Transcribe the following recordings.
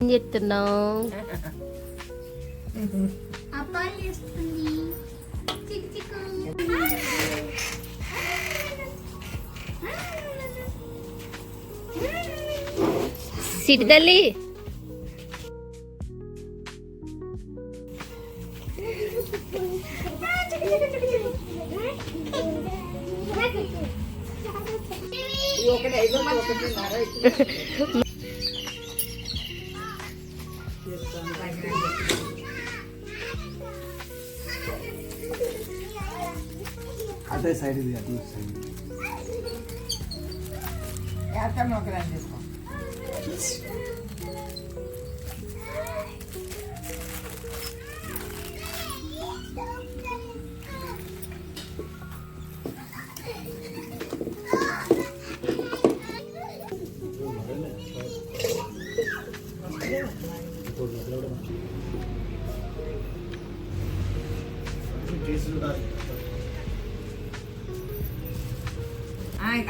ఏం చెప్తున్నావు? సిటి తల్లి అదే సైడ్ ఇది అటు సైడ్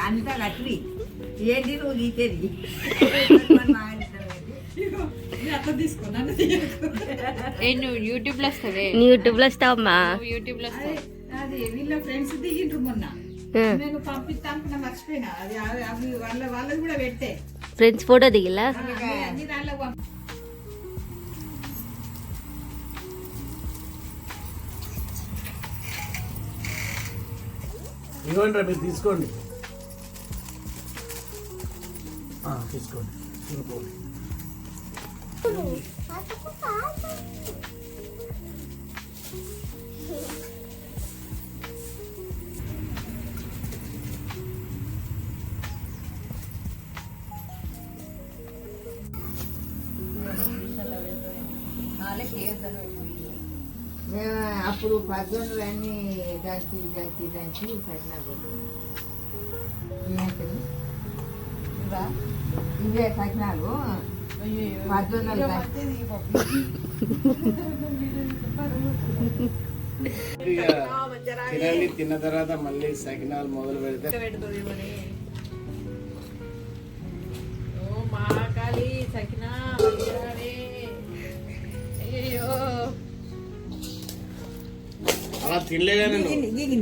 అంతా లక్ష్మి ఏంటి నువ్వు గీకేది నువ్వు యూట్యూబ్ లో వస్తావే? యూట్యూబ్ లో వస్తావమ్మా? యూట్యూబ్ లో వస్తావు? అది వీళ్ళ ఫ్రెండ్స్ దిగిండ్రు మొన్న, నేను పంపిస్తాను మర్చిపోయినా. అది అవి వాళ్ళది కూడా పెట్టే ఫ్రెండ్స్ ఫోటో దిగిలా? అన్ని దాంట్లో ఇవ్వండి రా, మీరు తీసుకోండి. తీసుకోండి తినుకోండి. అప్పుడు పద్దెనిమిది అన్ని దంచి దంచి దంచి సకినాలు ఇవే సకినాలు 18 తిన్న తర్వాత మళ్ళీ సకినాలు మొదలు పెడితే మహాకాళి సకినా అయ్యో అలా తినలేదని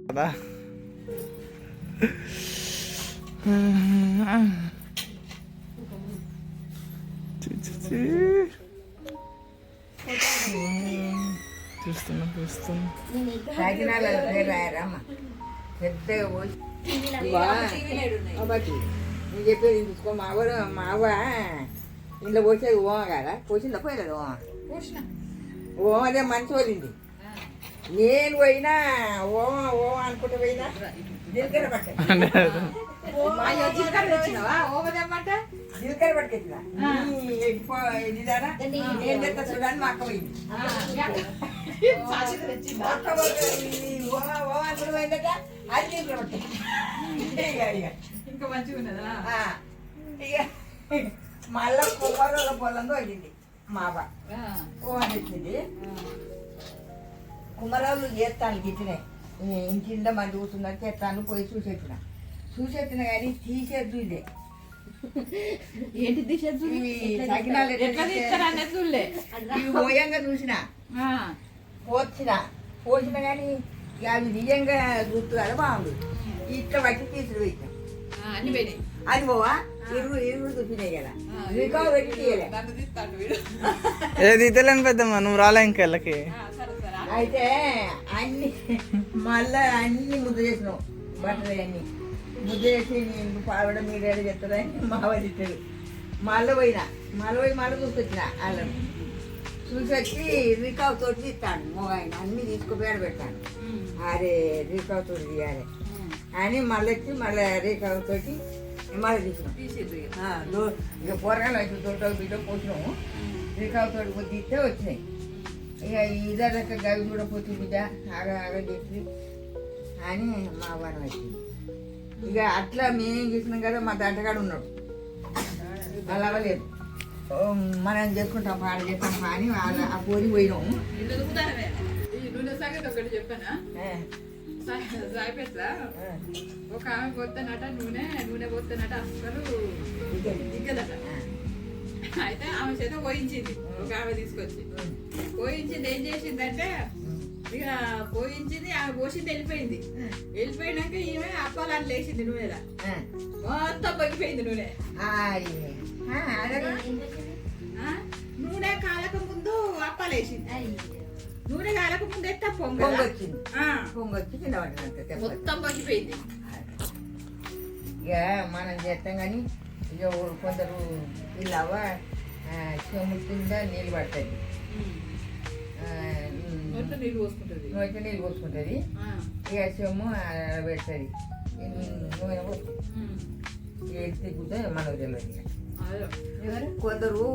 కదా. చూస్తున్నా సకినాలు పేరు రాయరామ్మా పెద్దగా పోసి నేను చెప్పేది చూసుకో. మావ ఇంట్లో పోసేది ఓమ కదా, పోసిందా పోయలేదు ఓమ అదే మంచి పోయింది. నేను పోయినా ఓమ అనుకుంటూ పోయినా జీలకర్ర జీలకర్ర పట్టుకెచ్చినా నేను చెప్తా చూడండి మా అక్క పోయింది. అది జీలకర్ర పట్టే ఇంకా మంచిగా ఉన్నదా. ఇక మళ్ళా కుమారుల పొలంలో వచ్చింది మా అవ్వ ఓమని వచ్చింది. కుమరాలు చేస్తాను గిట్టినాయి ఇంటింట్లో మంది కూర్చున్నారు చేస్తాను పోయి చూసొచ్చిన కానీ తీసేద్దు ఇదే ఏంటి తీసేది? సకినాలు ఇవి పోయంగా చూసిన పోసిన కానీ అవి నిజంగా చూస్తున్నారు బాగుంది. ఇట్లా బట్టి తీసుకు పెట్టినాం అన్ని పోయినాయి. అది పోవా ఇరువురు చూపినాయి కదా రికవర్ పెట్టి తీయలే. ఏది తెలని పెద్దమ్మ నువ్వు రాలే ఇంకెళ్ళకి. అయితే అన్ని మళ్ళా అన్ని ముద్ద చేసినావు బట్టలు అన్ని ముద్ద చేసి నేను పావడం మీరు ఏదో చెప్తారని మావాడు ఇచ్చాడు. మళ్ళీ పోయి మళ్ళీ చూసొచ్చిన వాళ్ళని చూసొచ్చి రికావ్ తోటి తీస్తాను మొగాయన అన్ని తీసుకుపోయాడు పెట్టాను. అరే రికావ్ తోటి తీయాలి అని మళ్ళీ వచ్చి మళ్ళీ రికావ్ తోటి మళ్ళీ తీసినాం. ఇక కూరగాయలు వచ్చి తోట బిడ్డ పోసినాము రికావ్ తోటి తీస్తే వచ్చినాయి. ఇక ఇదే రక గవి కూడా పోతుంది బిడ్డ ఆగ అని మా వారం వచ్చింది. ఇక అట్లా మేమేం చేసినాం కదా మా దంటగాడు ఉన్నాడు వాళ్ళు అవ్వలేదు మనం చేసుకుంటాం పాడు చేస్తాం కానీ వాళ్ళ ఆ పోరి పోయినాం ఇల్లు దుకుతానమే ఈ నూనె సంగతి ఒకటి చెప్పానా సాయిపెట్ల ఒక ఆమె పోతానట నూనె పోతానట అసలు దిగ్గదట అయితే ఆమె చేత పోయించింది ఒక ఆమె తీసుకొచ్చి పోయించింది ఏం చేసిందంటే ఇక పోయించింది ఆమె పోసింది వెళ్ళిపోయినాక ఈమె అప్పాలని లేచింది నూనెలా మొత్తం పొగిపోయింది నూనె నూనె కాలక ముందు అప్పాలేసింది నూనె కాలక ముందు ఎత్తా పొంగొచ్చింది పొంగొచ్చి కింద పడినంత మొత్తం పొగిపోయింది ఇక మనం చేస్తాం కానీ ఇక కొందరు ఇల్లవ్వ చెమ్ము కింద నీళ్ళు పడుతుంది నీళ్ళు పోసుకుంటుంది నూనె నీళ్ళు పోసుకుంటుంది ఇక చెమ్ము పెడుతుంది నూనె ఎత్తి కూర్చొని మనకు తెలియదు ఇక కొందరు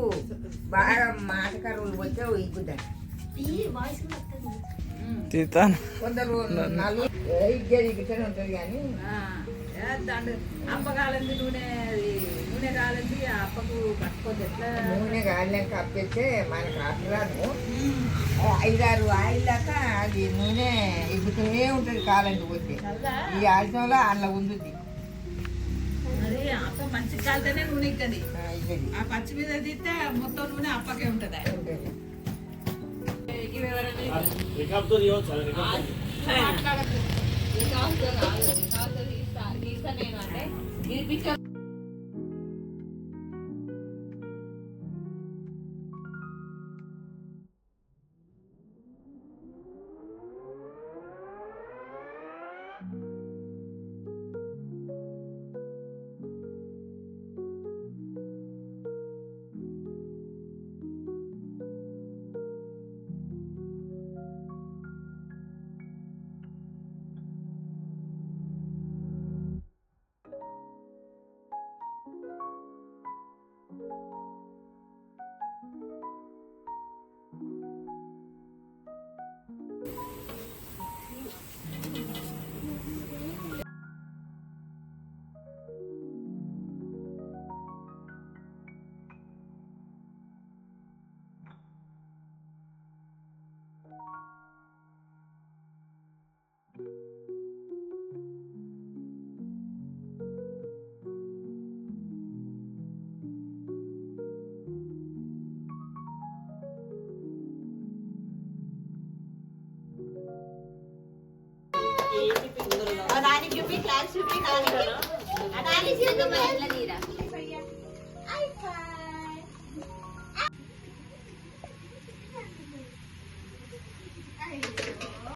బాగా మాటకారులు వచ్చే ఇగ్గుతారు తీతాను కొందరు నలుగు ఇగ్గుతూనే ఉంటుంది కానీ అప్ప కాలంది నూనె కాలంది అప్పకు పట్టుకోదు ఎట్లా నూనె కాలినాక అప్పేస్తే మనకు అసలు 5-6 ఆయిల్ దాకా అది నూనె ఎగ్గుతూనే ఉంటుంది కాలండి పోతే ఈ ఆయుధంలో అందులో ఉంది అది అప్ప మంచి కాలితేనే నూనె ఇక్కది ఇది ఆ పచ్చి మీద తీస్తే మొత్తం నూనె అప్పకే ఉంటది ఉంటుంది ఇవి ఎవరైనా రికాప్తో తీయవచ్చు రికాప్తో మాట్లాడదు ఈ కాలుతో కాదు ఈ కాలుతో తీస్తా నేను అంటే ఇది పిచ్చ దానికి చూపి క్లాస్ చూపి నానికి